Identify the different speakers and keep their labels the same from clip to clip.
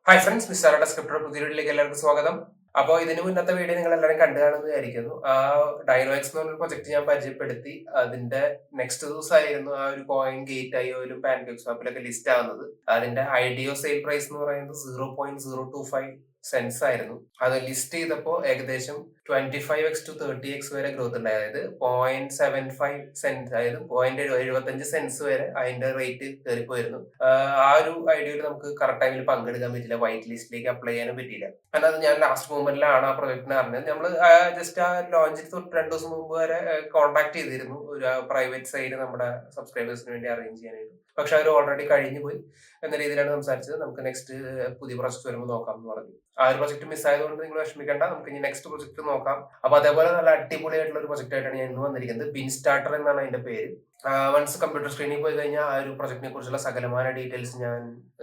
Speaker 1: Hi friends, mister സ്ക്രിപ്റ്റർ പുതിയ വീഡിയോയിലേക്ക് എല്ലാവർക്കും സ്വാഗതം. അപ്പോൾ ഇതിന് മുന്നത്തെ വീഡിയോ നിങ്ങൾ എല്ലാവരും കണ്ടു കാണുമെന്ന് വിചാരിക്കുന്നു. ഡൈനോഎക്സ് എന്ന് പറഞ്ഞ പ്രൊജക്ട് ഞാൻ പരിചയപ്പെടുത്തി. അതിന്റെ നെക്സ്റ്റ് ദിവസമായിരുന്നു ആ ഒരു കോയിൻ ഗേറ്റ് ആയി ഒരു പാൻകേക്ക് സ്വാപ്പിലൊക്കെ ലിസ്റ്റ് ആവുന്നത്. അതിന്റെ ഐഡിയോ സെയിൽ പ്രൈസ് എന്ന് പറയുന്നത് 0.025 സെൻസ് ആയിരുന്നു. അത് ലിസ്റ്റ് ചെയ്തപ്പോൾ ഏകദേശം 25x to 30x വരെ ഗ്രോത്ത് ഉണ്ടായി. അതായത് 0.75 സെൻസ്, അതായത് 0.75 സെൻസ് വരെ അതിന്റെ റേറ്റ് കയറിപ്പോയിരുന്നു. ആ ഒരു ഐഡിയയിൽ നമുക്ക് കറക്റ്റ് ടൈമിൽ പങ്കെടുക്കാൻ പറ്റില്ല, വൈറ്റ് ലിസ്റ്റിലേക്ക് അപ്ലൈ ചെയ്യാനും പറ്റിയില്ല. എന്നാൽ ഞാൻ ലാസ്റ്റ് മൂമെന്റിലാണ് ആ പ്രൊജക്ടിനെ അറിഞ്ഞത്. നമ്മൾ ജസ്റ്റ് ആ ലോഞ്ച് തൊട്ട് 2 ദിവസം മുമ്പ് വരെ കോൺടാക്ട് ചെയ്തിരുന്നു ഒരു പ്രൈവറ്റ് സൈഡ് നമ്മുടെ സബ്സ്ക്രൈബേഴ്സിന് വേണ്ടി അറേഞ്ച് ചെയ്യാനായിട്ട്. പക്ഷെ അവർ ഓൾറെഡി കഴിഞ്ഞു പോയി എന്ന രീതിയിലാണ് സംസാരിച്ചത്. നമുക്ക് നെക്സ്റ്റ് പുതിയ പ്രൊജക്ട് വരുമ്പോൾ നോക്കാം എന്ന് പറഞ്ഞു. ആ ഒരു പ്രൊജക്ട് മിസ് ആയതുകൊണ്ട് നിങ്ങൾ വിഷമിക്കേണ്ട, നമുക്ക് ഇനി നെക്സ്റ്റ് പ്രൊജക്ട് നോക്കാം. അപ്പൊ അതേപോലെ നല്ല അടിപൊളിയായിട്ടുള്ള ഒരു പ്രൊജക്ട് ആയിട്ടാണ് ഞാൻ ഇന്ന് വന്നിരിക്കുന്നത്. ബിൻ സ്റ്റാർട്ടർ എന്നാണ് അതിന്റെ പേര്. വൺസ് കമ്പ്യൂട്ടർ സ്ക്രീനിൽ പോയി കഴിഞ്ഞാൽ ആ ഒരു പ്രൊജക്ടിനെ കുറിച്ചുള്ള സകലമായ ഡീറ്റെയിൽസ് ഞാൻ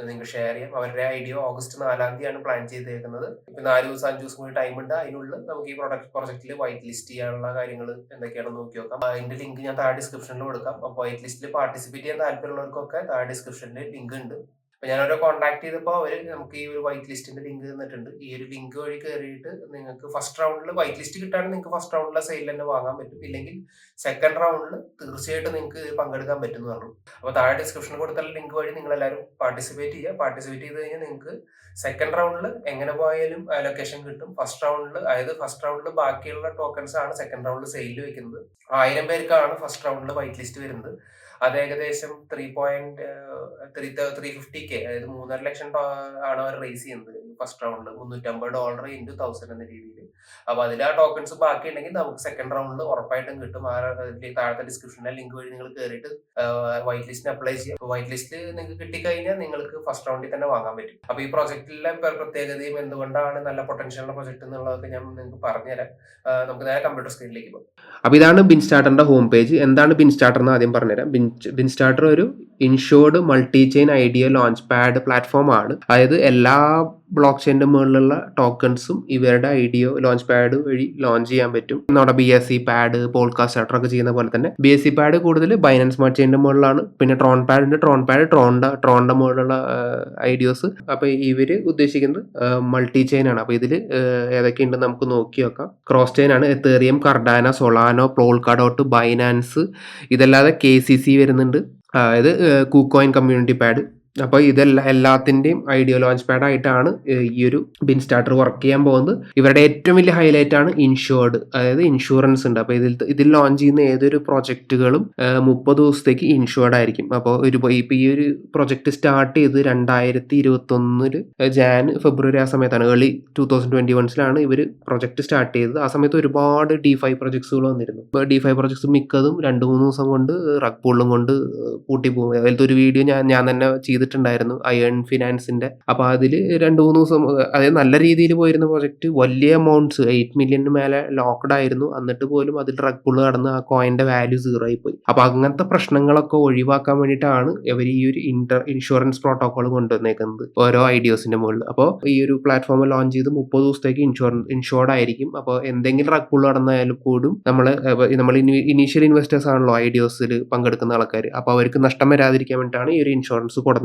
Speaker 1: നിങ്ങൾക്ക് ഷെയർ ചെയ്യാം. അവരുടെ ഐഡിയ ഓഗസ്റ്റ് 4-ാം തീയതിയാണ് പ്ലാൻ ചെയ്തേക്കുന്നത്. ഇപ്പൊ 4 ദിവസം 5 ദിവസം കൂടി ടൈം ഉണ്ട്. അതിനുള്ളിൽ നമുക്ക് ഈ പ്രൊജക്റ്റിൽ വൈറ്റ് ലിസ്റ്റ് ചെയ്യാനുള്ള കാര്യങ്ങൾ എന്തൊക്കെയാണെന്ന് നോക്കി നോക്കാം. അതിന്റെ ലിങ്ക് ഞാൻ താഴെ ഡിസ്ക്രിപ്ഷനിൽ കൊടുക്കാം. അപ്പോൾ വൈറ്റ് ലിസ്റ്റിൽ പാർട്ടിസിപ്പേറ്റ് ചെയ്യാൻ താല്പര്യമുള്ളവർക്കൊക്കെ താഴെ ഡിസ്ക്രിപ്ഷനിൽ ലിങ്ക് ഉണ്ട്. അപ്പൊ ഞാൻ അവരെ കോൺടാക്ട് ചെയ്തപ്പോൾ അവര് നമുക്ക് ഈ ഒരു വൈറ്റ് ലിസ്റ്റിന്റെ ലിങ്ക് തന്നിട്ടുണ്ട്. ഈ ഒരു ലിങ്ക് വഴി കയറിയിട്ട് നിങ്ങൾക്ക് ഫസ്റ്റ് റൗണ്ടിൽ വൈറ്റ് ലിസ്റ്റ് കിട്ടാണെങ്കിൽ നിങ്ങൾക്ക് ഫസ്റ്റ് റൗണ്ടിലെ സെയിൽ തന്നെ വാങ്ങാൻ പറ്റും. ഇല്ലെങ്കിൽ സെക്കൻഡ് റൗണ്ടിൽ തീർച്ചയായിട്ടും നിങ്ങൾക്ക് പങ്കെടുക്കാൻ പറ്റും എന്ന് പറഞ്ഞു. അപ്പോൾ താഴെ ഡിസ്ക്രിപ്ഷനിൽ കൊടുത്തുള്ള ലിങ്ക് വഴി നിങ്ങൾ എല്ലാവരും പാർട്ടിസിപ്പേറ്റ് ചെയ്യുക. പാർട്ടിസിപ്പേറ്റ് ചെയ്ത് കഴിഞ്ഞാൽ നിങ്ങൾക്ക് സെക്കൻഡ് റൗണ്ടിൽ എങ്ങനെ പോയാലും അലൊക്കേഷൻ കിട്ടും. ഫസ്റ്റ് റൗണ്ടിൽ ബാക്കിയുള്ള ടോക്കൺസ് ആണ് സെക്കൻഡ് റൗണ്ടിൽ സെയിൽ വെക്കുന്നത്. 1000 പേർക്കാണ് ഫസ്റ്റ് റൗണ്ടിൽ വൈറ്റ് ലിസ്റ്റ് വരുന്നത്. അത് ഏകദേശം 350K, അതായത് 3.5 ലക്ഷം ആണ് അവർ റേസ് ചെയ്യുന്നത് ഫസ്റ്റ് റൗണ്ടിൽ. $350 ഇൻറ്റു 1000 എന്ന രീതിയിൽ. അപ്പൊ അതിൽ ആ ടോക്കൺസ് ബാക്കി ഉണ്ടെങ്കിൽ നമുക്ക് സെക്കൻഡ് റൗണ്ടിൽ ഉറപ്പായിട്ടും കിട്ടും. താഴത്തെ ഡിസ്ക്രിപ്ഷനിലെ ലിങ്ക് വഴി നിങ്ങൾ കയറിയിട്ട് വൈറ്റ് ലിസ്റ്റിന് അപ്ലൈ ചെയ്യാം. വൈറ്റ് ലിസ്റ്റ് നിങ്ങൾക്ക് കിട്ടിക്കഴിഞ്ഞാൽ നിങ്ങൾക്ക് ഫസ്റ്റ് റൗണ്ടിൽ തന്നെ വാങ്ങാൻ പറ്റും. അപ്പൊ ഈ പ്രൊജക്റ്റിലെ പ്രത്യേകതയും എന്തുകൊണ്ടാണ് നല്ല പൊട്ടൻഷ്യലുള്ള പ്രൊജക്ട് എന്നുള്ളതൊക്കെ ഞാൻ നിങ്ങൾക്ക് പറഞ്ഞുതരാം. നമുക്ക് നേരെ കമ്പ്യൂട്ടർ സ്ക്രീനിലേക്ക് പോകാം.
Speaker 2: അപ്പൊ ഇതാണ് ബിൻ സ്റ്റാർട്ടറിന്റെ ഹോം പേജ്. എന്താണ് ബിൻ സ്റ്റാർട്ടർ എന്ന് ആദ്യം പറഞ്ഞുതരാം. ബിൻ സ്റ്റാർട്ടർ ഒരു insured multi chain idea launch pad platform ആണ്. അതായത് എല്ലാ ബ്ലോക്ക് ചെയിന്റെ മുകളിലുള്ള ടോക്കൺസും ഇവരുടെ ഐഡിയോ ലോഞ്ച് പാഡ് വഴി ലോഞ്ച് ചെയ്യാൻ പറ്റും. നമ്മുടെ BSC പാഡ്, പോഡ്കാസ്റ്റ് സ്റ്റാർട്ടർ ഒക്കെ ചെയ്യുന്ന പോലെ തന്നെ BSC പാഡ് കൂടുതൽ ബൈനാൻസ് സ്മാർട്ട് ചെയിന്റെ മുകളിലാണ്. പിന്നെ ട്രോൺ ട്രോണിന്റെ മുകളിലുള്ള ഐഡിയോസ്. അപ്പൊ ഇവര് ഉദ്ദേശിക്കുന്നത് മൾട്ടി ചെയിൻ ആണ്. അപ്പൊ ഇതിൽ ഏതൊക്കെയുണ്ടെന്ന് നമുക്ക് നോക്കി നോക്കാം. ക്രോസ് ചെയിൻ ആണ്. Ethereum, Cardano, Solana, Polkadot, Binance. ഇതല്ലാതെ KCC വരുന്നുണ്ട്, അതായത് KuCoin കമ്മ്യൂണിറ്റി പാഡ്. അപ്പോൾ എല്ലാത്തിൻ്റെയും ഐഡിയോ ലോഞ്ച് പാഡ് ആയിട്ടാണ് ഈ ഒരു ബിൻ സ്റ്റാർട്ടർ വർക്ക് ചെയ്യാൻ പോകുന്നത്. ഇവരുടെ ഏറ്റവും വലിയ ഹൈലൈറ്റ് ആണ് ഇൻഷുർഡ്, അതായത് ഇൻഷുറൻസ് ഉണ്ട്. അപ്പോൾ ഇതിൽ ലോഞ്ച് ചെയ്യുന്ന ഏതൊരു പ്രൊജക്റ്റുകളും 30 ദിവസത്തേക്ക് ഇൻഷുർഡ് ആയിരിക്കും. അപ്പോൾ ഈ ഒരു പ്രൊജക്ട് സ്റ്റാർട്ട് ചെയ്ത് 2021 ഫെബ്രുവരി ആ സമയത്താണ്. ഏർലി 2021 ഇവർ പ്രൊജക്ട് സ്റ്റാർട്ട് ചെയ്തത്. ആ സമയത്ത് ഒരുപാട് DeFi പ്രൊജക്ട്സുകൾ വന്നിരുന്നു. അപ്പോൾ DeFi പ്രൊജക്ട്സ് മിക്കതും 2-3 ദിവസം കൊണ്ട് റഗ് പൂളും കൊണ്ട് പൂട്ടിപ്പോകും. അതിലത്തെ ഒരു വീഡിയോ ഞാൻ തന്നെ ചെയ്തിട്ടുണ്ടായിരുന്നു, അയൺ ഫിനാൻസിന്റെ. അപ്പൊ അതിൽ 2-3 ദിവസം, അതായത് നല്ല രീതിയിൽ പോയിരുന്ന പ്രൊജക്ട് വലിയ എമൗണ്ട്സ് 8 മില്യന് മേലെ ലോക്ക്ഡ് ആയിരുന്നു. എന്നിട്ട് പോലും അതിൽ റഗ് പുൾ കടന്ന് ആ കോയിന്റെ വാല്യൂ 0 ആയി പോയി. അപ്പൊ അങ്ങനത്തെ പ്രശ്നങ്ങളൊക്കെ ഒഴിവാക്കാൻ വേണ്ടിയിട്ടാണ് ഇവർ ഈ ഒരു ഇൻഷുറൻസ് പ്രോട്ടോകോൾ കൊണ്ടുവന്നേക്കുന്നത് ഓരോ ഐഡിയോസിന്റെ മുകളിൽ. അപ്പോൾ ഈ ഒരു പ്ലാറ്റ്ഫോം ലോഞ്ച് ചെയ്ത് 30 ദിവസത്തേക്ക് ഇൻഷുർഡ് ആയിരിക്കും. അപ്പോൾ എന്തെങ്കിലും റഗ് പുൾ കടന്നായാലും കൂടും നമ്മൾ ഇനീഷ്യൽ ഇൻവെസ്റ്റേഴ്സ് ആണല്ലോ ഐഡിയോസിൽ പങ്കെടുക്കുന്ന ആൾക്കാർ. അപ്പോൾ അവർക്ക് നഷ്ടം വരാതിരിക്കാൻ വേണ്ടിയിട്ടാണ് ഈ ഒരു ഇൻഷുറൻസ് കൊടുക്കുന്നത്.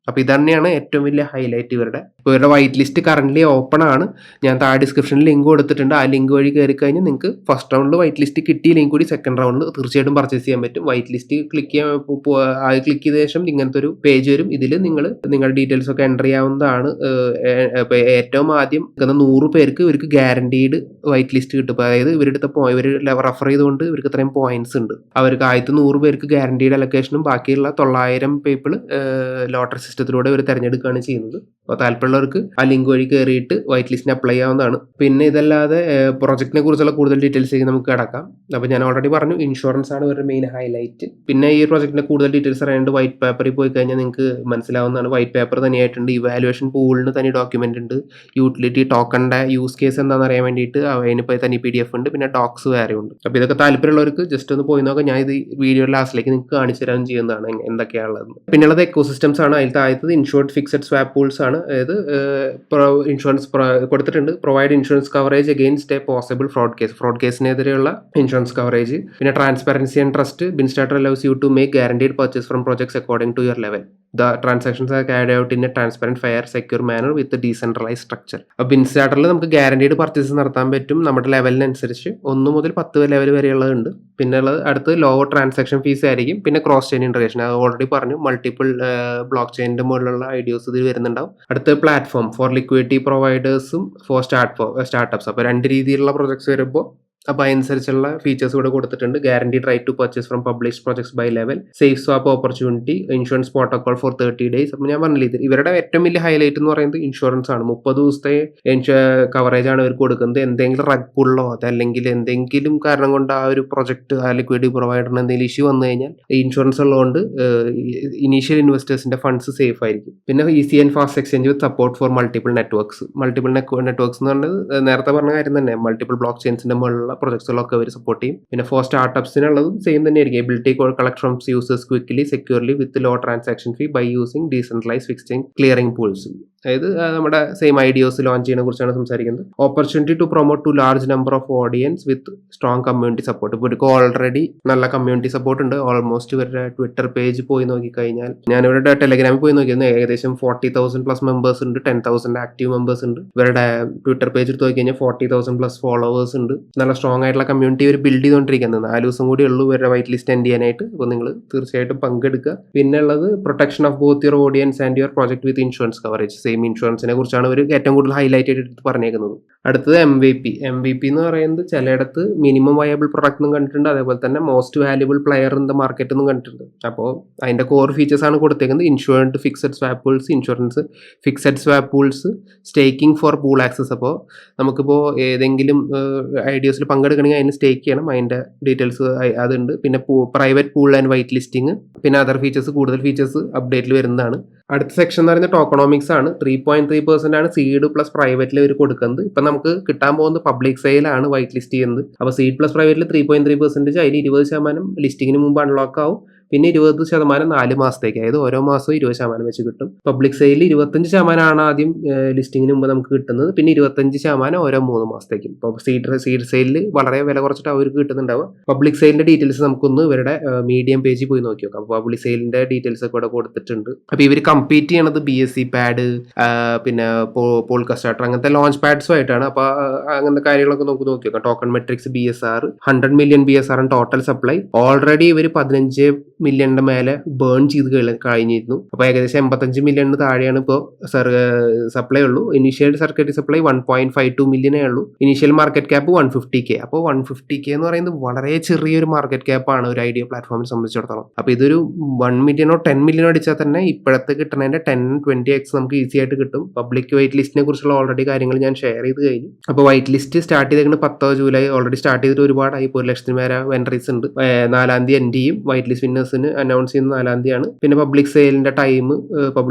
Speaker 2: അപ്പൊ ഇതന്നെയാണ് ഏറ്റവും വലിയ ഹൈലൈറ്റ് ഇവരുടെ. ഇവരുടെ വൈറ്റ് ലിസ്റ്റ് കറന്റ് ഓപ്പൺ ആണ്. ഞാൻ താഴെ ഡിസ്ക്രിപ്ഷനിൽ ലിങ്ക് കൊടുത്തിട്ടുണ്ട്. ആ ലിങ്ക് വഴി കയറി കഴിഞ്ഞാൽ നിങ്ങൾക്ക് ഫസ്റ്റ് റൗണ്ടിൽ വൈറ്റ് ലിസ്റ്റ് കിട്ടിയില്ലെങ്കിൽ കൂടി സെക്കൻഡ് റൗണ്ടിൽ തീർച്ചയായിട്ടും പർച്ചേസ് ചെയ്യാൻ പറ്റും. വൈറ്റ് ലിസ്റ്റ് ക്ലിക്ക് ചെയ്ത ശേഷം ഇങ്ങനത്തെ ഒരു പേജ് വരും. ഇതിൽ നിങ്ങളുടെ ഡീറ്റെയിൽസ് ഒക്കെ എൻ്റർ ചെയ്യാവുന്നതാണ്. ഏറ്റവും ആദ്യം 100 പേർക്ക് ഇവർക്ക് ഗ്യാരണ്ടീഡ് വൈറ്റ് ലിസ്റ്റ് കിട്ടും. അതായത് ഇവർ റെഫർ ചെയ്തുകൊണ്ട് ഇവർക്ക് ഇത്രയും പോയിന്റ്സ് ഉണ്ട്. അവർക്ക് ആദ്യത്തെ 100 പേർക്ക് ഗ്യാരണ്ടീഡ് അലൊക്കേഷനും ബാക്കിയുള്ള 900 പീപ്പിൾ ലോട്ടറി സിസ്റ്റത്തിലൂടെ ഇവർ തിരഞ്ഞെടുക്കുകയാണ് ചെയ്യുന്നത്. അപ്പോൾ താല്പര്യമുള്ളവർക്ക് ആ ലിങ്ക് വഴി കയറിയിട്ട് വൈറ്റ് ലിസ്റ്റിന് അപ്ലൈ ചെയ്യാവുന്നതാണ്. പിന്നെ ഇതല്ലാതെ പ്രൊജക്റ്റിനെ കുറിച്ചുള്ള കൂടുതൽ ഡീറ്റെയിൽസിലേക്ക് നമുക്ക് കിടക്കാം. അപ്പോൾ ഞാൻ ഓൾറെഡി പറഞ്ഞു, ഇൻഷുറൻസ് ആണ് ഇവരുടെ മെയിൻ ഹൈലൈറ്റ്. പിന്നെ ഈ പ്രൊജക്റ്റിന്റെ കൂടുതൽ ഡീറ്റെയിൽസ് അറിയാണ്ട് വൈറ്റ് പേപ്പറിൽ പോയി കഴിഞ്ഞാൽ നിങ്ങൾക്ക് മനസ്സിലാവുന്നതാണ്. വൈറ്റ് പേപ്പർ തന്നെയായിട്ടുണ്ട്, ഇവാലുവേഷൻ പൂളിന് തന്നെ ഡോക്യുമെന്റ് ഉണ്ട്, യൂട്ടിലിറ്റി ടോക്കണിന്റെ യൂസ് കേസ് എന്താണെന്ന് അറിയാൻ വേണ്ടിയിട്ട് അതിനിപ്പോൾ തന്നെ PDF ഉണ്ട്, പിന്നെ ഡോക്സ് വേറെ ഉണ്ട്. അപ്പോൾ ഇതൊക്കെ താല്പര്യമുള്ളവർക്ക് ജസ്റ്റ് ഒന്ന് പോയി നോക്കാം. ഞാൻ ഇത് വീഡിയോ ലാസ്റ്റിലേക്ക് നിങ്ങൾക്ക് കാണിച്ചു തരാൻ ചെയ്യുന്നതാണ് എന്തൊക്കെയാണുള്ളത്. പിന്നുള്ളത് എക്കോസിസ്റ്റംസ് ആണ്. അതിൽ താഴത്തത് ഇൻഷുർഡ് ഫിക്സഡ് സ്വാപ്പ് പൂൾസ് ആണ്. അതായത് ഇൻഷുറൻസ് കൊടുത്തിട്ടുണ്ട്. Provide insurance coverage against a possible fraud കേസിനെതിരെയുള്ള ഇൻഷുറൻസ് കവറേജ്. പിന്നെ transparency and trust. Bin Starter allows you to make guaranteed purchase from projects according to your level. The transactions are carried out in a transparent fair secure manner with decentralise structure. അപ്പോൾ ബിൻസ്റ്റാർട്ടറിൽ നമുക്ക് guaranteed purchase നടത്താൻ പറ്റും നമ്മുടെ ലെവലിനനുസരിച്ച്. 1 മുതൽ 10 level വരെയുള്ളതുണ്ട്. പിന്നെ ഉള്ളത് അടുത്ത് ലോ ട്രാൻസാക്ഷൻ ഫീസ് ആയിരിക്കും. പിന്നെ ക്രോസ് ചെയിൻ ഇൻറ്റഗ്രേഷൻ, അത് ഓൾറെഡി പറഞ്ഞു. മൾട്ടിപ്പിൾ ബ്ലോക്ക് ചെയിനിൻ്റെ മുകളിലുള്ള ഐഡിയോസ് ഇതിൽ വരുന്നുണ്ടാവും. അടുത്ത് പ്ലാറ്റ്ഫോം ഫോർ ലിക്വിഡിറ്റി പ്രൊവൈഡേഴ്സും ഫോർ സ്റ്റാർട്ടപ്സ്. അപ്പോൾ 2 രീതിയിലുള്ള പ്രൊജക്ട്സ് വരുമ്പോൾ അപ്പോൾ അതനുസരിച്ചുള്ള ഫീച്ചേഴ്സ് ഇവിടെ കൊടുത്തിട്ടുണ്ട്. Guaranteed right to purchase from published projects by level, safe swap opportunity, insurance protocol for 30 days. അപ്പോൾ ഞാൻ പറഞ്ഞില്ല, ഇവരുടെ ഏറ്റവും വലിയ ഹൈലൈറ്റ് എന്ന് പറയുന്നത് ഇൻഷുറൻസ് ആണ്. 30 ദിവസത്തെ കവറേജ് ആണ് ഇവർക്ക് കൊടുക്കുന്നത്. എന്തെങ്കിലും റഗ് പുള്ളോ അതല്ലെങ്കിൽ എന്തെങ്കിലും കാരണം കൊണ്ട് ആ ഒരു പ്രൊജക്ട് ആ ലിക്വിഡിറ്റി പ്രൊവൈഡറിന് എന്തെങ്കിലും ഇഷ്യൂ വന്നു കഴിഞ്ഞാൽ ഇൻഷുറൻസ് ഉള്ളതുകൊണ്ട് ഇനീഷ്യൽ ഇൻവെസ്റ്റേഴ്സിന്റെ ഫണ്ട്സ് സേഫ് ആയിരിക്കും. പിന്നെ easy and fast exchange with support for multiple networks. Multiple networks എന്ന് പറഞ്ഞത് നേരത്തെ പറഞ്ഞ കാര്യം തന്നെ. മൾട്ടിപ്പിൾ ബ്ലോക്ക് ചെയിൻസിന്റെ മുകളിലുള്ള പ്രൊജക്ട്സുകളൊക്കെ അവർ സപ്പോർട്ട് ചെയ്യും. പിന്നെ ഫോർ സ്റ്റാർട്ടപ്സിനുള്ളതും സെയിം തന്നെയായിരിക്കും. Ability collect from users quickly securely with low transaction fee by using decentralise fixing clearing pools. അതായത് നമ്മുടെ സെയിം ഐഡിയോസ് ലോഞ്ച് ചെയ്യുന്നതിനെ കുറിച്ചാണ് സംസാരിക്കുന്നത്. Opportunity to promote to large number of audience with strong community support. ഇപ്പോൾ ഇവർക്ക് already നല്ല community support ഉണ്ട്. Almost ഇവരുടെ ട്വിറ്റർ പേജ് പോയി നോക്കിക്കഴിഞ്ഞാൽ, ഞാനിവരുടെ ടെലഗ്രാമിൽ പോയി നോക്കിയിരുന്നു, ഏകദേശം 40,000+ മെമ്പേഴ്സ് ഉണ്ട്. 10,000 ആക്റ്റീവ് മെമ്പേഴ്സ് ഉണ്ട്. ഇവരുടെ ട്വിറ്റർ പേജ് എടുത്ത് നോക്കിക്കഴിഞ്ഞാൽ 40,000+ ഫോളോവേഴ്സ് ഉണ്ട്. നല്ല സ്ട്രോങ് ആയിട്ടുള്ള കമ്മ്യൂണിറ്റി ഇവർ ബിൽഡ് ചെയ്തുകൊണ്ടിരിക്കുന്നത്. 4 ദിവസം കൂടി ഉള്ളൂ ഇവരുടെ വൈറ്റ് ലിസ്റ്റ് എൻഡ് ചെയ്യാനായിട്ട്. അപ്പോൾ നിങ്ങൾ തീർച്ചയായിട്ടും പങ്കെടുക്കുക. പിന്നെ ഉള്ളത് protection of both your audience and your project with insurance coverage. Same ഇൻഷുറൻസിനെ കുറിച്ചാണ് അവർ ഏറ്റവും കൂടുതൽ ഹൈലൈറ്റ് ചെയ്തിട്ട് പറഞ്ഞേക്കുന്നത്. അടുത്തത് MVP എന്ന് പറയുന്നത് ചിലയിടത്ത് മിനിമം വയബിൾ പ്രൊഡക്റ്റ് എന്നും കണ്ടിട്ടുണ്ട്, അതേപോലെ തന്നെ most valuable player in the market എന്നും കണ്ടിട്ടുണ്ട്. അപ്പോൾ അതിന്റെ കോർ ഫീച്ചേഴ്സ് ആണ് കൊടുത്തേക്കുന്നത്. Insured fixed swap pools, insurance fixed swap pools, staking for pool access. അപ്പോൾ നമുക്കിപ്പോൾ ഏതെങ്കിലും ഐഡിയോസിൽ പങ്കെടുക്കണമെങ്കിൽ അതിന് സ്റ്റേക്ക് ചെയ്യണം. അതിന്റെ ഡീറ്റെയിൽസ് അതുണ്ട്. പിന്നെ private pool and white listing, പിന്നെ അതർ ഫീച്ചേഴ്സ്, കൂടുതൽ ഫീച്ചേഴ്സ് അപ്ഡേറ്റിൽ വരുന്നതാണ്. അടുത്ത സെക്ഷൻ എന്ന് പറയുന്നത് ടോക്കണോമിക്സ് ആണ്. 3.3% ആണ് സീഡ് പ്ലസ് പ്രൈവറ്റിൽ ഇവർ കൊടുക്കുന്നത്. ഇപ്പം നമുക്ക് കിട്ടാൻ പോകുന്നത് പബ്ലിക് സെയിലാണ് വൈറ്റ് ലിസ്റ്റ് ചെയ്യുന്നത്. അപ്പോൾ സീഡ് പ്ലസ് പ്രൈവറ്റിൽ 3.3%, അതിൽ 20% ലിസ്റ്റിങ്ങിന് മുമ്പ് അൺലോക്ക് ആവും. പിന്നെ 20% 4 മാസത്തേക്ക്, അതായത് ഓരോ മാസവും 20% വെച്ച് കിട്ടും. പബ്ലിക് സെയിലിൽ 25% ആണ് ആദ്യം ലിസ്റ്റിങ്ങിന് മുമ്പ് നമുക്ക് കിട്ടുന്നത്. പിന്നെ 25% ഓരോ 3 മാസത്തേക്കും. ഇപ്പോൾ സീഡ് സെയിലിൽ വളരെ വില കുറച്ചിട്ട് അവർക്ക് കിട്ടുന്നുണ്ടാവുക. പബ്ലിക് സെയിലിന്റെ ഡീറ്റെയിൽസ് നമുക്കൊന്ന് ഇവരുടെ മീഡിയം പേജിൽ പോയി നോക്കി നോക്കാം. അപ്പോൾ പബ്ലിക് സെയിലിന്റെ ഡീറ്റെയിൽസ് ഒക്കെ ഇവിടെ കൊടുത്തിട്ടുണ്ട്. അപ്പോൾ ഇവർ കമ്പീറ്റ് ചെയ്യണത് BSC പാഡ്, പിന്നെ പോൾക്ക സ്റ്റാർട്ടർ, അങ്ങനത്തെ ലോഞ്ച് പാഡ്സും ആയിട്ടാണ്. അപ്പോൾ അങ്ങനത്തെ കാര്യങ്ങളൊക്കെ നമുക്ക് നോക്കി നോക്കാം. Token matrix BSR 100 million BSR total supply. Already ഇവർ 15 മില്യണിന്റെ മേലെ ബേൺ ചെയ്ത് കഴിഞ്ഞിരുന്നു. അപ്പോൾ ഏകദേശം 85 മില്യണിന് താഴെയാണ് ഇപ്പോൾ സപ്ലൈ ഉള്ളൂ. ഇനീഷ്യൽ സർക്യൂട്ടറി സപ്ലൈ 1.52 മില്യണേ ഉള്ളൂ. Initial market cap 150K. അപ്പോൾ 150K എന്ന് പറയുന്നത് വളരെ ചെറിയൊരു മാർക്കറ്റ് ക്യാപ്പാണ് ഒരു ഐഡിയ പ്ലാറ്റ്ഫോമിനെ സംബന്ധിച്ചിടത്തോളം. അപ്പോൾ ഇതൊരു 1 മില്യണോ 10 മില്യണോ അടിച്ചാൽ തന്നെ ഇപ്പോഴത്തെ കിട്ടുന്നതിന്റെ 10-20x നമുക്ക് ഈസി ആയിട്ട് കിട്ടും. പബ്ലിക് വൈറ്റ് ലിസ്റ്റിനെ കുറിച്ചുള്ള ഓൾറെഡി കാര്യങ്ങൾ ഞാൻ ഷെയർ ചെയ്ത് കഴിഞ്ഞു. അപ്പോൾ വൈറ്റ് ലിസ്റ്റ് സ്റ്റാർട്ട് ചെയ്തേക്കുന്നത് 10 ജൂലൈ. ഓൾറെഡി സ്റ്റാർട്ട് ചെയ്തിട്ട് ഒരുപാടായി. 1 ലക്ഷത്തിന് മേലെ വെൻട്രീസ് ഉണ്ട്. 4-ാം തീയതി എൻഡ് ചെയ്യും. വൈറ്റ് ലിസ്റ്റ് വിന്നേഴ്സിന് അനൗൺസ് ചെയ്യുന്ന 4-ാം തീയതിയാണ്. പിന്നെ പബ്ലിക് സെയിലിന്റെ ടൈം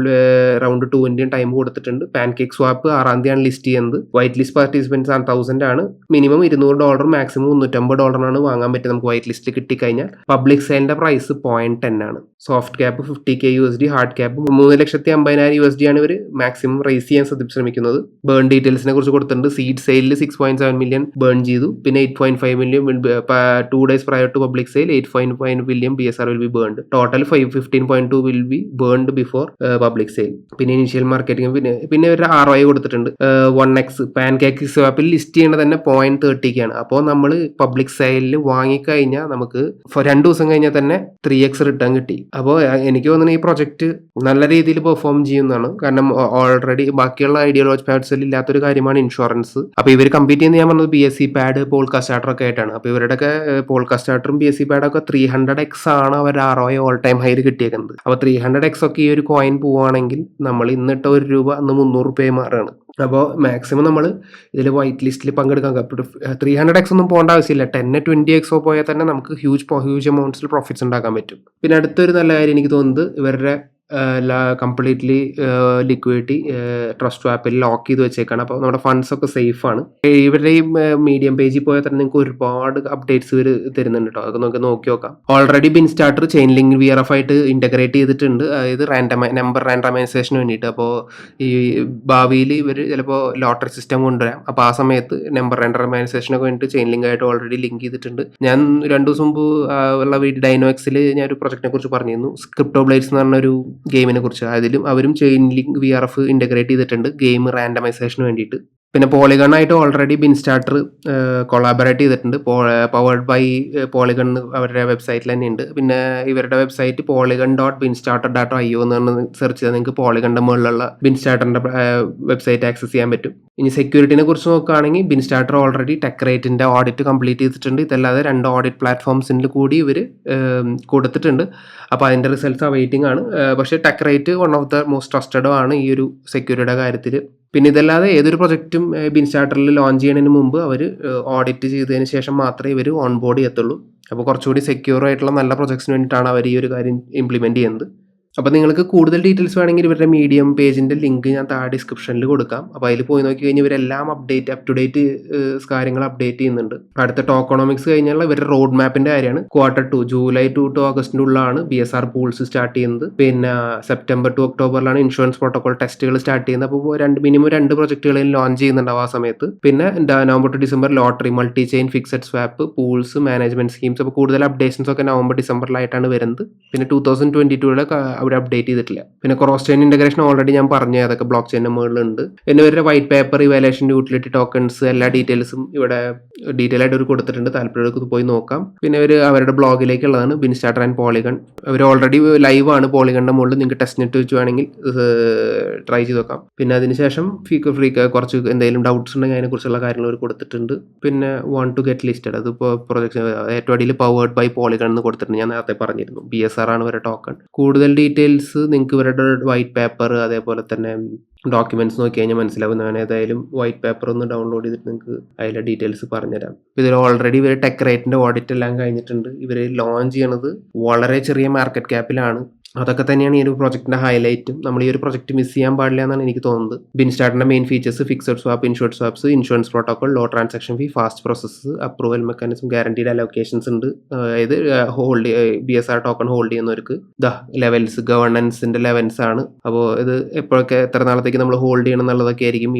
Speaker 2: റൗണ്ട് 2 ടൈം കൊടുത്തിട്ടുണ്ട്. പാൻകേക്ക് സ്വാപ്പ് 6-ാം തീയതിയാണ് ലിസ്റ്റ് ചെയ്യുന്നത്. വൈറ്റ് ലിസ്റ്റ് പാർട്ടിസിപ്പൻസ് 1000 ആണ്. മിനിമം $200, മാക്സിമം $350 വാങ്ങാൻ പറ്റും നമുക്ക് വൈറ്റ് ലിസ്റ്റിൽ കിട്ടിക്കഴിഞ്ഞാൽ. പബ്ലിക് സെയിലിന്റെ പ്രൈസ് 0.10 ആണ്. Soft cap 50K USD, hard cap $3,50,000 USD ആണ് ഇവർ മാക്സിമം റേസ് ചെയ്യാൻ ശ്രമിക്കുന്നത്. ബേൺ ഡീറ്റെയിൽസിനെ കുറിച്ച് കൊടുത്തിട്ടുണ്ട്. സീഡ് സെയിലിൽ 6.7 മില്യൺ ബേൺ ചെയ്തു. പിന്നെ 8.5 million 2 days prior to public sale 8.5 million BSR will be burned. Total 15.2 will be burned before public sale. പിന്നെ ഇനീഷ്യൽ മാർക്കറ്റിംഗ് പിന്നെ ഒരു ROI കൊടുത്തിട്ടുണ്ട്. 1x പാൻകേക്ക് സ്വാപ്പിൽ ലിസ്റ്റ് ചെയ്യുന്നത് തന്നെ 0.30 ആണ്. അപ്പോൾ നമ്മൾ പബ്ലിക് സെയിലിൽ വാങ്ങിക്കഴിഞ്ഞാൽ നമുക്ക് 2 ദിവസം കഴിഞ്ഞാൽ തന്നെ 3x റിട്ടേൺ കിട്ടി. അപ്പോൾ എനിക്ക് തോന്നുന്നു ഈ പ്രൊജക്ട് നല്ല രീതിയിൽ പെർഫോം ചെയ്യുന്നതാണ്. കാരണം ഓൾറെഡി ബാക്കിയുള്ള ഐഡിയ ലോഞ്ച് പാഡ്സിൽ ഇല്ലാത്തൊരു കാര്യമാണ് ഇൻഷുറൻസ്. അപ്പോൾ ഇവർ കമ്പീറ്റ് ചെയ്യുന്ന ഞാൻ പറഞ്ഞത് BSC പാഡ്, പോൾക്ക സ്റ്റാർട്ടർ ഒക്കെ ആയിട്ടാണ്. അപ്പോൾ ഇവരുടെയൊക്കെ പോൾക്ക സ്റ്റാർട്ടറും BSC പാഡൊക്കെ 300x ആണ് അവർ ROI ഓൾ ടൈം ഹൈയിൽ കിട്ടിയേക്കുന്നത്. അപ്പോൾ 300x ഒക്കെ ഈ ഒരു കോയിൻ പോവുകയാണെങ്കിൽ നമ്മൾ ഇന്നിട്ട ₹1 അന്ന് ₹300 മാറുകയാണ്. അപ്പോൾ മാക്സിമം നമ്മൾ ഇതിൽ വൈറ്റ് ലിസ്റ്റിൽ പങ്കെടുക്കാൻ 300x ഒന്നും പോകേണ്ട ആവശ്യമില്ല. 10-20x പോയാൽ തന്നെ നമുക്ക് ഹ്യൂജ് എമൗണ്ട്സിൽ പ്രോഫിറ്റ്സ് ഉണ്ടാക്കാൻ പറ്റും. പിന്നെ അടുത്തൊരു നല്ല കാര്യം എനിക്ക് തോന്നുന്നത് ഇവരുടെ കംപ്ലീറ്റ്ലി ലിക്വിഡിറ്റി ട്രസ്റ്റ് ആപ്പിൽ ലോക്ക് ചെയ്ത് വെച്ചേക്കാണ്. അപ്പോൾ നമ്മുടെ ഫണ്ട്സ് ഒക്കെ സേഫ് ആണ്. ഇവരുടെ ഈ മീഡിയം പേജിൽ പോയാൽ തന്നെ നിങ്ങൾക്ക് ഒരുപാട് അപ്ഡേറ്റ്സ് ഇവർ തരുന്നുണ്ട് കേട്ടോ. അതൊക്കെ നമുക്ക് നോക്കി നോക്കാം. Already bin starter chain link VRF ആയിട്ട് ഇന്റഗ്രേറ്റ് ചെയ്തിട്ടുണ്ട്. അതായത് നമ്പർ റാൻഡമൈസേഷന് വേണ്ടിയിട്ട്. അപ്പോൾ ഈ ഭാവിയിൽ ഇവർ ചിലപ്പോൾ ലോട്ടറി സിസ്റ്റം കൊണ്ടുവരാം. അപ്പോൾ ആ സമയത്ത് നമ്പർ റാൻഡമൈസേഷനൊക്കെ വേണ്ടിയിട്ട് ചെയിൻ ലിങ്ക് ആയിട്ട് ഓൾറെഡി ലിങ്ക് ചെയ്തിട്ടുണ്ട്. ഞാൻ 2 ദിവസം മുമ്പ് ഉള്ള ഡൈനോഎക്സിൽ ഞാൻ ഒരു പ്രൊജക്റ്റിനെ കുറിച്ച് പറഞ്ഞിരുന്നു. ക്രിപ്റ്റോ ബ്ലേഡ്സ് എന്ന് പറഞ്ഞൊരു ഗെയിമിനെ കുറിച്ച്. അതിലും അവരും ചെയിൻ ലിങ്ക് VRF ഇൻ്റഗ്രേറ്റ് ചെയ്തിട്ടുണ്ട് ഗെയിം റാൻഡമൈസേഷന് വേണ്ടിയിട്ട്. പിന്നെ പോളിഗൺ ആയിട്ട് ഓൾറെഡി ബിൻ സ്റ്റാർട്ടർ കൊളാബറേറ്റ് ചെയ്തിട്ടുണ്ട്. പവേർഡ് ബൈ പോളിഗൺ അവരുടെ വെബ്സൈറ്റിൽ തന്നെ ഉണ്ട്. പിന്നെ ഇവരുടെ വെബ്സൈറ്റ് polygon.binstarter.io എന്ന് പറഞ്ഞ് സെർച്ച് ചെയ്താൽ നിങ്ങൾക്ക് പോളിഗണിൻ്റെ മുകളിലുള്ള ബിൻ സ്റ്റാർട്ടറിൻ്റെ വെബ്സൈറ്റ് ആക്സസ് ചെയ്യാൻ പറ്റും. ഇനി സെക്യൂരിറ്റിനെ കുറിച്ച് നോക്കുകയാണെങ്കിൽ ബിൻ സ്റ്റാർട്ടർ ഓൾറെഡി ടെക്റേറ്റിൻ്റെ ഓഡിറ്റ് കംപ്ലീറ്റ് ചെയ്തിട്ടുണ്ട്. ഇതല്ലാതെ 2 ഓഡിറ്റ് പ്ലാറ്റ്ഫോംസിൽ കൂടി ഇവർ കൊടുത്തിട്ടുണ്ട്. അപ്പോൾ അതിൻ്റെ റിസൾട്ട്സ് അവൈറ്റിംഗ് ആണ്. പക്ഷേ ടെക്റേറ്റ് വൺ ഓഫ് ദ മോസ്റ്റ് ട്രസ്റ്റഡും ആണ് ഈ ഒരു സെക്യൂരിറ്റിയുടെ കാര്യത്തിൽ. പിന്നെ ഇതല്ലാതെ ഏതൊരു പ്രൊജക്റ്റും ബിൻ സ്റ്റാർട്ടറിൽ ലോഞ്ച് ചെയ്യുന്നതിന് മുമ്പ് അവർ ഓഡിറ്റ് ചെയ്തതിന് ശേഷം മാത്രമേ ഇവർ ഓൺ ബോർഡ് ചെയ്യത്തുള്ളൂ. അപ്പോൾ കുറച്ചുകൂടി സെക്യൂർ ആയിട്ടുള്ള നല്ല പ്രൊജക്ട്സിന് വേണ്ടിയിട്ടാണ് അവർ ഈ ഒരു കാര്യം ഇംപ്ലിമെൻറ്റ് ചെയ്യുന്നത്. അപ്പോൾ നിങ്ങൾക്ക് കൂടുതൽ ഡീറ്റെയിൽസ് വേണമെങ്കിൽ ഇവരുടെ മീഡിയം പേജിൻ്റെ ലിങ്ക് ഞാൻ താഴെ ഡിസ്ക്രിപ്ഷനിൽ കൊടുക്കാം. അപ്പോൾ അതിൽ പോയി നോക്കി കഴിഞ്ഞാൽ ഇവരെല്ലാം അപ് ടു ഡേറ്റ് കാര്യങ്ങൾ അപ്ഡേറ്റ് ചെയ്യുന്നുണ്ട്. അടുത്ത ടോക്കണോമിക്സ് കഴിഞ്ഞുള്ള ഇവരുടെ റോഡ് മാപ്പിൻ്റെ കാര്യമാണ്. Q2 ജൂലൈ ടു ഓഗസ്റ്റിൻ്റെ ഉള്ളിലാണ് BSR പൂൾസ് സ്റ്റാർട്ട് ചെയ്യുന്നത്. പിന്നെ സെപ്റ്റംബർ ടു ഒക്ടോബറിലാണ് ഇൻഷുറൻസ് പ്രോട്ടോകോൾ ടെസ്റ്റുകൾ സ്റ്റാർട്ട് ചെയ്യുന്നത്. അപ്പോൾ മിനിമം 2 പ്രൊജക്റ്റുകളിൽ ലോഞ്ച് ചെയ്യുന്നുണ്ടാവും ആ സമയത്ത്. പിന്നെ November to December lottery, multi chain, fixed swap, pools, management schemes. അപ്പോൾ കൂടുതൽ അപ്ഡേഷൻസ് ഒക്കെ നവംബർ ഡിസംബറിലായിട്ടാണ് വരുന്നത്. പിന്നെ 2022 അവർ അപ്ഡേറ്റ് ചെയ്തിട്ടില്ല. പിന്നെ ക്രോസ് ചെയിൻ ഇന്റഗ്രേഷൻ ഓൾറെഡി ഞാൻ പറഞ്ഞു, അതൊക്കെ ബ്ലോക്ക് ചെയിൻ്റെ മുകളിലുണ്ട്. പിന്നെ ഇവരുടെ white paper, evaluation, utility tokens, എല്ലാ ഡീറ്റെയിൽസും ഇവിടെ ഡീറ്റെയിൽ ആയിട്ട് അവർ കൊടുത്തിട്ടുണ്ട്. താല്പര്യമുള്ളവർക്ക് പോയി നോക്കാം. പിന്നെ അവരുടെ ബ്ലോഗിലേക്കുള്ളതാണ് ബിൻ സ്റ്റാർട്ടർ ആൻഡ് പോളിഗൺ. അവർ ഓൾറെഡി ലൈവ് ആണ് പോളിഗണിന്റെ മുകളിൽ. നിങ്ങൾക്ക് ടെസ്റ്റ് നെറ്റ് വെച്ച് വേണമെങ്കിൽ ട്രൈ ചെയ്ത് നോക്കാം. പിന്നെ അതിനുശേഷം ഫ്രീ കുറച്ച് എന്തെങ്കിലും ഡൗട്ട്സ് ഉണ്ടെങ്കിൽ അതിനെക്കുറിച്ചുള്ള കാര്യങ്ങൾ അവർ കൊടുത്തിട്ടുണ്ട്. പിന്നെ വാണ്ട് ടു ഗെറ്റ് ലിസ്റ്റഡ്, അതിപ്പോൾ പ്രൊജക്ട് ഏറ്റവും അടിയിൽ പവേർഡ് ബൈ പോളിഗൺ എന്ന് കൊടുത്തിട്ടുണ്ട്. ഞാൻ നേരത്തെ പറഞ്ഞിരുന്നു. BSR ആണ് ഇവരുടെ ടോക്കൺ. കൂടുതൽ ഡീറ്റെയിൽസ് നിങ്ങൾക്ക് ഇവരുടെ വൈറ്റ് പേപ്പർ, അതേപോലെ തന്നെ ഡോക്യുമെന്റ്സ് നോക്കി കഴിഞ്ഞാൽ മനസ്സിലാവും. ഞാൻ ഏതായാലും വൈറ്റ് പേപ്പർ ഒന്ന് ഡൗൺലോഡ് ചെയ്തിട്ട് നിങ്ങൾക്ക് അതിലെ ഡീറ്റെയിൽസ് പറഞ്ഞുതരാം. ഇതിൽ ഓൾറെഡി ഇവർ ടെക്റേറ്റിന്റെ ഓഡിറ്റ് എല്ലാം കഴിഞ്ഞിട്ടുണ്ട്. ഇവർ ലോഞ്ച് ചെയ്യണത് വളരെ ചെറിയ മാർക്കറ്റ് ക്യാപ്പിലാണ്. അതൊക്കെ തന്നെയാണ് ഈ ഒരു പ്രൊജക്ടിന്റെ ഹൈലൈറ്റും. നമ്മൾ ഈ ഒരു പ്രൊജക്ട് മിസ് ചെയ്യാൻ പാടില്ല എന്നാണ് എനിക്ക് തോന്നുന്നത്. ബിൻ സ്റ്റാർട്ടിന്റെ main features: fixed swap, insured swaps, insurance protocol, low transaction fee, fast process, approval mechanism, guaranteed allocations ഉണ്ട്. അതായത് BSR ടോക്കൺ ഹോൾഡ് ചെയ്യുന്നവർക്ക് ലെവൽസ്, ഗവർണൻസിന്റെ ലെവൽസ് ആണ്. അപ്പോൾ ഇത് എപ്പോഴൊക്കെ എത്ര നാളത്തേക്ക് നമ്മൾ ഹോൾഡ് ചെയ്യണം എന്നുള്ളതൊക്കെ ആയിരിക്കും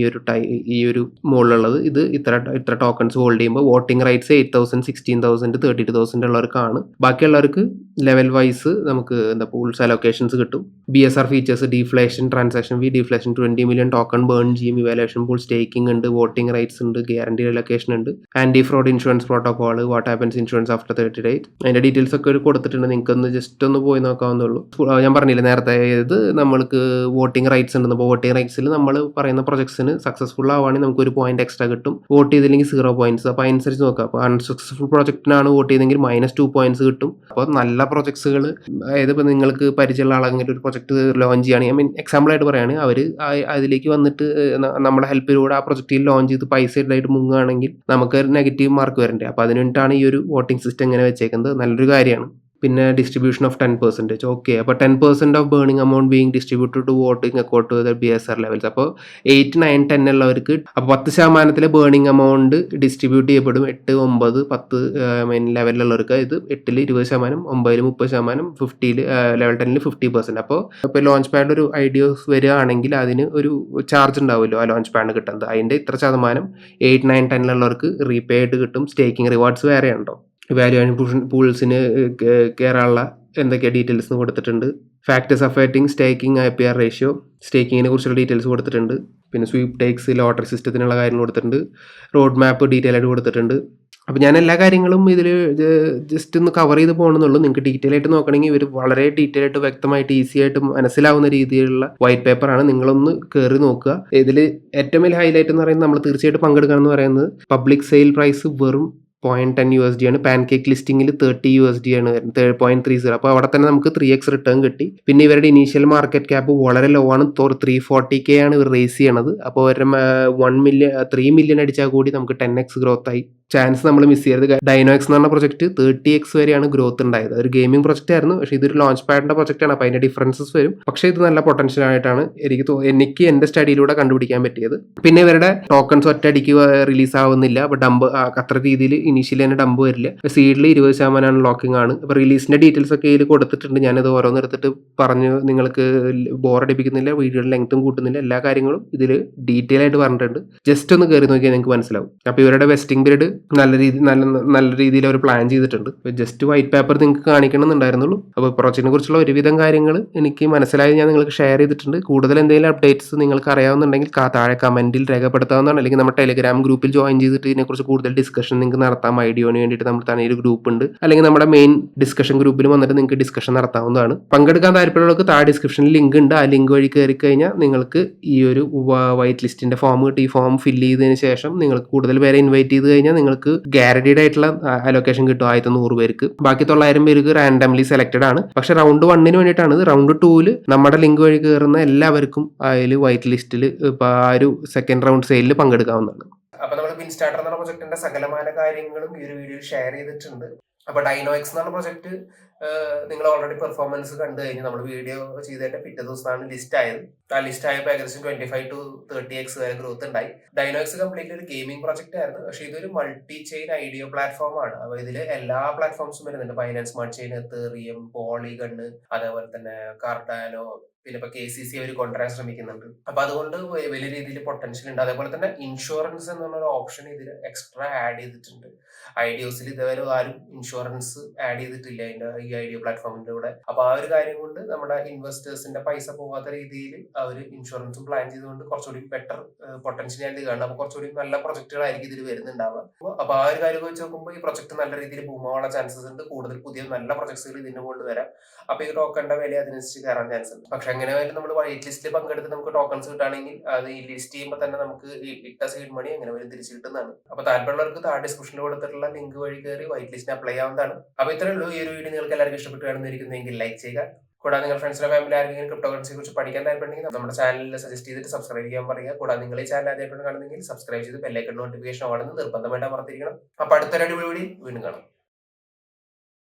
Speaker 2: ഈ ഒരു മുകളിലുള്ളത്. ഇത് ഇത്ര ടോക്കൺസ് ഹോൾഡ് ചെയ്യുമ്പോൾ വോട്ടിംഗ് റൈറ്റ്സ് 8,000, 16,000, 32,000 ഉള്ളവർക്കാണ്. ബാക്കിയുള്ളവർക്ക് ലെവൽ വൈസ് നമുക്ക് പൂൾസ് അലോക്കേഷൻസ് കിട്ടും. BSR features: deflation, transaction fee, deflation, 20 million token burn ചെയ്യും, ഇവാലുവേഷൻ പൂൾ, സ്റ്റേക്കിംഗ് ഉണ്ട്, വോട്ടിംഗ് റൈറ്റ്സ് ഉണ്ട്, ഗ്യാരണ്ടി അലോക്കേഷൻ ഉണ്ട്, anti fraud insurance protocol, what happens insurance after 30 days. അതിന്റെ details ഒക്കെ കൊടുത്തിട്ടുണ്ട്. നിങ്ങൾക്ക് ഒന്ന് ജസ്റ്റ് ഒന്ന് പോയി നോക്കാവുന്നുള്ളൂ. ഞാൻ പറഞ്ഞില്ല നേരത്തെ, ഇത് നമ്മൾക്ക് വോട്ടിംഗ് റൈറ്റ്സ് ഉണ്ടെന്ന്. അപ്പോൾ വോട്ടിംഗ് റൈറ്റ്സിൽ നമ്മൾ പറയുന്ന പ്രൊജക്ട്സിന് സക്സസ്ഫുൾ ആവുകയാണെങ്കിൽ നമുക്ക് 1 പോയിന്റ് എക്സ്ട്രാ കിട്ടും. വോട്ട് ചെയ്തില്ലെങ്കിൽ 0 points. അപ്പോൾ അനുസരിച്ച് നോക്കാം. അപ്പോൾ അൺസക്സസ്ഫുൾ പ്രൊജക്റ്റിനാണ് വോട്ട് ചെയ്തെങ്കിൽ -2 points കിട്ടും. അപ്പോൾ നല്ല പ്രൊജക്ട്സുകൾ, അതായത് ഇപ്പോൾ നിങ്ങൾക്ക് പരിചയമുള്ള ആളെങ്കിലും ഒരു പ്രൊജക്ട് ലോഞ്ച് ചെയ്യുകയാണെങ്കിൽ, എക്സാമ്പിൾ ആയിട്ട് പറയുകയാണെങ്കിൽ, അവർ അതിലേക്ക് വന്നിട്ട് നമ്മുടെ ഹെൽപ്പിലൂടെ ആ പ്രൊജക്റ്റിൽ ലോഞ്ച് ചെയ്ത് പൈസ ഇടായിട്ട് മുങ്ങുകയാണെങ്കിൽ നമുക്ക് നെഗറ്റീവ് മാർക്ക് വരണ്ടേ. അപ്പോൾ അതിന് വേണ്ടിയിട്ടാണ് ഈ ഒരു വോട്ടിംഗ് സിസ്റ്റം ഇങ്ങനെ വെച്ചേക്കുന്നത്. നല്ലൊരു കാര്യമാണ്. പിന്നെ ഡിസ്ട്രിബ്യൂഷൻ ഓഫ് 10%. ഓക്കെ, അപ്പോൾ 10% of burning amount being distributed to voting accord to the BSR levels. അപ്പോൾ 8, 9, 10 ഉള്ളവർക്ക് അപ്പോൾ 10% ബേണിംഗ് എമൗണ്ട് ഡിസ്ട്രിബ്യൂട്ട് ചെയ്യപ്പെടും. 8, 9, 10 ലെവലിലുള്ളവർക്ക് ഇത് 8-ൽ 20%, 9-ൽ 30%, 50-ൽ ലെവൽ 10-ൽ 50%. അപ്പോൾ ലോഞ്ച് പാഡ് ഒരു ഐഡിയാസ് വരികയാണെങ്കിൽ അതിന് ഒരു ചാർജ് ഉണ്ടാവുമല്ലോ ആ ലോഞ്ച് പാഡിന് കിട്ടുന്നത്. അതിൻ്റെ ഇത്ര ശതമാനം 8, 9, 10 ഉള്ളവർക്ക് റീപേ ആയിട്ട് കിട്ടും. സ്റ്റേക്കിംഗ് റിവാർഡ്സ് വേറെ ഉണ്ടോ. വാല്യുവേഷൻ പൂൾസിന് കയറാനുള്ള എന്തൊക്കെ ഡീറ്റെയിൽസ് കൊടുത്തിട്ടുണ്ട്. Factors affecting staking IPR ratio, സ്റ്റേക്കിങ്ങിനെ കുറിച്ചുള്ള ഡീറ്റെയിൽസ് കൊടുത്തിട്ടുണ്ട്. പിന്നെ സ്വീപ് ടേക്സ്, ലോട്ടറി സിസ്റ്റത്തിനുള്ള കാര്യങ്ങൾ കൊടുത്തിട്ടുണ്ട്. റോഡ് മാപ്പ് ഡീറ്റെയിൽ ആയിട്ട് കൊടുത്തിട്ടുണ്ട്. അപ്പോൾ ഞാൻ എല്ലാ കാര്യങ്ങളും ഇതിൽ ജസ്റ്റ് ഒന്ന് കവർ ചെയ്ത് പോകണമെന്നുള്ളൂ. നിങ്ങൾക്ക് ഡീറ്റെയിൽ ആയിട്ട് നോക്കണമെങ്കിൽ ഇവർ വളരെ ഡീറ്റെയിൽ ആയിട്ട് വ്യക്തമായിട്ട് ഈസി ആയിട്ട് മനസ്സിലാവുന്ന രീതിയിലുള്ള വൈറ്റ് പേപ്പറാണ്. നിങ്ങളൊന്ന് കയറി നോക്കുക. ഇതിൽ ഏറ്റവും വലിയ ഹൈലൈറ്റ് എന്ന് പറയുന്നത്, നമ്മൾ തീർച്ചയായിട്ടും പങ്കെടുക്കണം എന്ന് പറയുന്നത്, പബ്ലിക് സെയിൽ പ്രൈസ് വെറും $0.10 ആണ്. പാൻകേക്ക് ലിസ്റ്റിംഗിൽ $30 ആണ്, 0.30. അപ്പോൾ അവിടെ തന്നെ നമുക്ക് 3x റിട്ടേൺ കിട്ടി. പിന്നെ ഇവരുടെ ഇനീഷ്യൽ മാർക്കറ്റ് ക്യാപ്പ് വളരെ ലോ ആണ്. 340K ആണ് ഇവർ റേസ് ചെയ്യണത്. അപ്പോൾ അവരുടെ 3 മില്യൺ അടിച്ചാൽ കൂടി നമുക്ക് 10x ഗ്രോത്ത് ആയി. ചാൻസ് നമ്മൾ മിസ് ചെയ്യരുത്. ഡൈനോഎക്സ് എന്ന് പറഞ്ഞ പ്രൊജക്ട് 30x വരെയാണ് ഗ്രോത്ത് ഉണ്ടായത്. ഒരു ഗെയിമിംഗ് പ്രൊജക്റ്റ് ആയിരുന്നു, പക്ഷേ ഇതൊരു ലോഞ്ച് പാഡിന്റെ പ്രൊജക്റ്റ് ആണ്. അപ്പോൾ അതിന്റെ ഡിഫറൻസസ് വരും. പക്ഷേ ഇത് നല്ല പൊട്ടൻഷ്യൽ ആയിട്ടാണ് എനിക്ക് എന്റെ സ്റ്റഡിയിലൂടെ കണ്ടുപിടിക്കാൻ പറ്റിയത്. പിന്നെ ഇവരുടെ ടോക്കൺസ് ഒറ്റയടിക്ക് റിലീസ് ആവുന്നില്ല. അപ്പോൾ അത്ര രീതിയിൽ ഇനീഷ്യലി തന്നെ ഡംപ് വരില്ല. സീഡിൽ 20% അൺലോക്കിംഗ് ആണ്. അപ്പോൾ റിലീസിൻ്റെ ഡീറ്റെയിൽസ് ഒക്കെ ഇതിൽ കൊടുത്തിട്ടുണ്ട്. ഞാനത് ഓരോന്നെടുത്തിട്ട് പറഞ്ഞു നിങ്ങൾക്ക് ബോറടിപ്പിക്കുന്നില്ല, വീഡിയോയുടെ ലെങ്ത്തും കൂട്ടുന്നില്ല, എല്ലാ കാര്യങ്ങളും ഇതിൽ ഡീറ്റെയിൽ ആയിട്ട് പറഞ്ഞിട്ടുണ്ട്. ജസ്റ്റ് ഒന്ന് കയറി നോക്കിയാൽ നിങ്ങൾക്ക് മനസ്സിലാവും. അപ്പോൾ ഇവരുടെ വെസ്റ്റിംഗ് പീരീഡ് നല്ല രീതിയിൽ അവർ പ്ലാൻ ചെയ്തിട്ടുണ്ട്. ജസ്റ്റ് വൈറ്റ് പേപ്പർ നിങ്ങൾക്ക് കാണിക്കണമെന്നുണ്ടായിരുന്നുള്ളൂ. അപ്പോൾ പ്രോജക്റ്റിനെ കുറിച്ചുള്ള ഒരുവിധം കാര്യങ്ങൾ എനിക്ക് മനസ്സിലായി, ഞാൻ നിങ്ങൾക്ക് ഷെയർ ചെയ്തിട്ടുണ്ട്. കൂടുതൽ എന്തെങ്കിലും അപ്ഡേറ്റ്സ് നിങ്ങൾക്ക് അറിയാവുന്നുണ്ടെങ്കിൽ താഴെ കമൻറ്റിൽ രേഖപ്പെടുത്താവുന്നതാണ്. അല്ലെങ്കിൽ നമ്മുടെ ടെലിഗ്രാം ഗ്രൂപ്പിൽ ജോയിൻ ചെയ്തിട്ട് ഇതിനെക്കുറിച്ച് കൂടുതൽ ഡിസ്കഷൻ നിങ്ങൾക്ക് നടത്താം. ഐഡിയോന് വേണ്ടിയിട്ട് നമ്മൾ തന്നെ ഒരു ഗ്രൂപ്പ് ഉണ്ട്. അല്ലെങ്കിൽ നമ്മുടെ മെയിൻ ഡിസ്കഷൻ ഗ്രൂപ്പിൽ വന്നിട്ട് നിങ്ങൾക്ക് ഡിസ്കഷൻ നടത്താവുന്നതാണ്. പങ്കെടുക്കാൻ താല്പര്യമുള്ളവർക്ക് താഴെ ഡിസ്ക്രിപ്ഷനിൽ ലിങ്ക് ഉണ്ട്. ആ ലിങ്ക് വഴി കയറി കഴിഞ്ഞാൽ നിങ്ങൾക്ക് ഈ ഒരു വൈറ്റ് ലിസ്റ്റിന്റെ ഫോം കിട്ടി. ഈ ഫോം ഫില്ല് ചെയ്തതിന് ശേഷം നിങ്ങൾക്ക് കൂടുതൽ പേരെ ഇൻവൈറ്റ് ചെയ്ത് കഴിഞ്ഞാൽ നിങ്ങൾക്ക് ഗ്യാരണ്ടീഡ് ആയിട്ടുള്ള അലൊക്കേഷൻ കിട്ടും. 100 പേർക്ക്. ബാക്കി 900 പേർക്ക് റാൻഡംലി സെലക്ടഡ് ആണ്. പക്ഷെ റൗണ്ട് 1 വേണ്ടിയിട്ടാണ്. റൗണ്ട് 2 നമ്മുടെ ലിങ്ക് വഴി കയറുന്ന എല്ലാവർക്കും അതിൽ വൈറ്റ് ലിസ്റ്റിൽ ആ ഒരു സെക്കൻഡ് റൗണ്ട് സെയിലിൽ പങ്കെടുക്കാവുന്നതാണ്.
Speaker 1: അപ്പൊ നമ്മൾ പിൻ സ്റ്റാർട്ടർ എന്ന പ്രൊജക്ടിന്റെ സകലമായ കാര്യങ്ങളും ഈ ഒരു വീഡിയോയിൽ ഷെയർ ചെയ്തിട്ടുണ്ട്. അപ്പൊ ഡൈനോഎക്സ് എന്നുള്ള പ്രൊജക്ട് നിങ്ങൾ ഓൾറെഡി പെർഫോമൻസ് കണ്ടു കഴിഞ്ഞ് നമ്മൾ വീഡിയോ ചെയ്തതിന്റെ പിറ്റേ ദിവസമാണ് ലിസ്റ്റ് ആയത്. ആ ലിസ്റ്റ് ആയപ്പോൾ ഏകദേശം 25 to 30x വരെ ഗ്രോത്ത് ഉണ്ടായി. ഡൈനോഎക്സ് കംപ്ലീറ്റ്ലി ഒരു ഗെയിമിംഗ് പ്രൊജക്ട് ആയിരുന്നു. പക്ഷേ ഇതൊരു മൾട്ടി ചെയിൻ ഐഡിയോ പ്ലാറ്റ്ഫോം ആണ്. അപ്പോൾ ഇതിൽ എല്ലാ പ്ലാറ്റ്ഫോംസും വരുന്നുണ്ട്. Binance smart chain, Ethereum, polygon, അതേപോലെ തന്നെ കാർഡാനോ, പിന്നെ ഇപ്പൊ KCC അവർ കൊണ്ടുവരാൻ ശ്രമിക്കുന്നുണ്ട്. അപ്പൊ അതുകൊണ്ട് വലിയ രീതിയിൽ പൊട്ടൻഷ്യൽ ഉണ്ട്. അതേപോലെ തന്നെ ഇൻഷുറൻസ് എന്നുള്ള ഓപ്ഷൻ ഇതിൽ എക്സ്ട്രാ ആഡ് ചെയ്തിട്ടുണ്ട്. ഐഡിയോസിൽ ഇതുവരെ ആരും ഇൻഷുറൻസ് ആഡ് ചെയ്തിട്ടില്ല ഈ ഐഡിയോ പ്ലാറ്റ്ഫോമിന്റെ കൂടെ. അപ്പൊ ആ ഒരു കാര്യം കൊണ്ട് നമ്മുടെ ഇൻവെസ്റ്റേഴ്സിന്റെ പൈസ പോകാത്ത രീതിയിൽ അവർ ഇൻഷുറൻസും പ്ലാൻ ചെയ്തുകൊണ്ട് കുറച്ചുകൂടി ബെറ്റർ പൊട്ടൻഷ്യൽ കാണും. അപ്പൊ കുറച്ചുകൂടി നല്ല പ്രൊജക്ടുകളായിരിക്കും ഇതിൽ വരുന്നുണ്ടാവുക. അപ്പൊ ആ ഒരു കാര്യം വെച്ച് നോക്കുമ്പോൾ ഈ പ്രൊജക്ട് നല്ല രീതിയിൽ ബൂമാവാനുള്ള ചാൻസസ് ഉണ്ട്. കൂടുതൽ പുതിയ നല്ല പ്രൊജക്ട്സുകൾ ഇതിന്റെ മുകളിൽ വരാം. അപ്പൊ ഈ ടോക്കണിന്റെ വില അതിനനുസരിച്ച് കയറാൻ ചാൻസ് ഉണ്ട്. പക്ഷെ എങ്ങനെയായാലും നമ്മൾ വൈറ്റ് ലിസ്റ്റിൽ പങ്കെടുത്ത് നമുക്ക് ടോക്കൺസ് കിട്ടുകയാണെങ്കിൽ അത് ഈ ലിസ്റ്റ് ചെയ്യുമ്പോൾ തന്നെ നമുക്ക് ഇട്ട സീഡ് മണി എങ്ങനെ വരും തിരിച്ചു കിട്ടുന്നതാണ്. അപ്പൊ താല്പര്യമുള്ളവർക്ക് താഴെ ഡിസ്ക്രിപ്ഷനിൽ കൊടുത്തിട്ടുള്ള ലിങ്ക് വഴി കയറി വൈറ്റ് ലിസ്റ്റിന് അപ്ലൈ ആവുന്നതാണ്. അപ്പൊ ഇത്രയേ ഉള്ളൂ. ഈ ഒരു വീഡിയോ നിങ്ങൾക്ക് എല്ലാവർക്കും ഇഷ്ടപ്പെട്ടു കാണുന്നതായിരിക്കുന്നെങ്കിൽ ലൈക്ക് ചെയ്യുക. കൂടാതെ നിങ്ങൾ ഫ്രണ്ട്സിന്റെ ഫാമിലി ആരെങ്കിലും ക്രിപ്റ്റോ കറൻസിയെ കുറിച്ച് പഠിക്കാൻ താല്പര്യമുണ്ടെങ്കിൽ നമ്മുടെ ചാനലിൽ സജസ്റ്റ് ചെയ്തിട്ട് സബ്സ്ക്രൈബ് ചെയ്യാൻ പറയുക. കൂടാതെ നിങ്ങൾ ഈ ചാനൽ ആദ്യമായിട്ടാണ് കാണുന്നെങ്കിൽ സബ്സ്ക്രൈബ് ചെയ്ത് ബെല്ലൈക്കൺ നോട്ടിഫിക്കേഷൻ ആണെന്ന് നിർബന്ധമായിട്ട് അമർത്തിയിരിക്കണം. അപ്പൊ അടുത്തൊരു അടിപൊളി വീണ്ടും കാണാം.